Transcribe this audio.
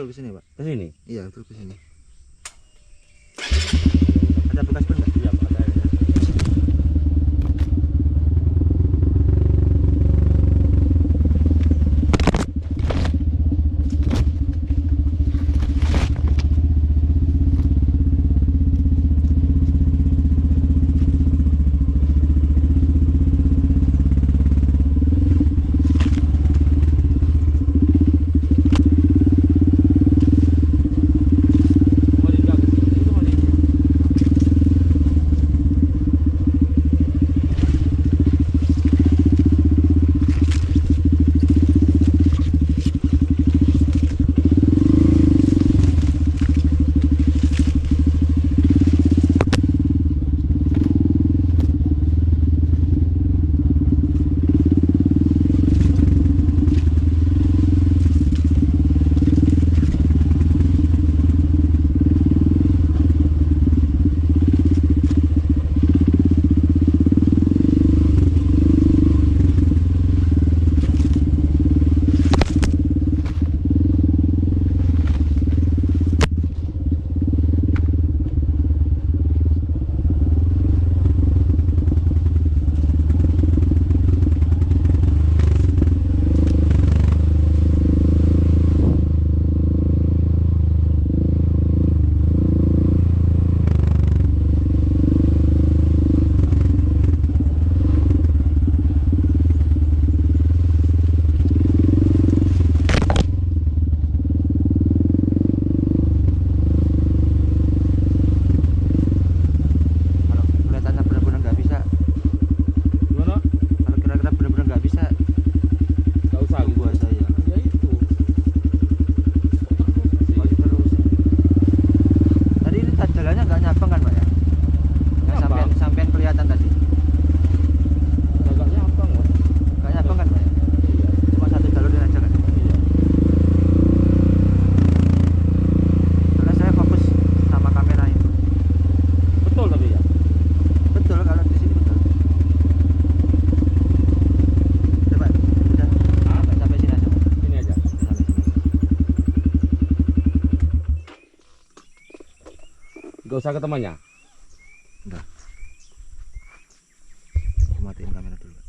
betul ke sini, Pak. Ke sini. Iya, betul ke sini. Ada bekas ban nggak? Iya, Pak, ada. Kalau kelihatannya benar-benar nggak bisa, Gimana? kalau kira-kira benar-benar nggak bisa, Enggak usah tunggu gitu. aja ya. Ya itu. Masih terus. Tadi ini jalannya nggak nyabang kan, Pak ya? Yang Nyabang. sampean kelihatan tadi. Agaknya apa, Mas? Nggak nyabang kan, Pak ya? Iya. Cuma satu jalurin aja kan? Iya. Karena saya fokus sama kamera itu. Betul tapi ya. Betul, kalau di sini betul. Udah, Pak. Udah. Hah? Sampai sini aja, Pak. Ini aja. Sampai sini. Enggak usah ke temannya. Udah. Aku matiin kamera dulu, Pak.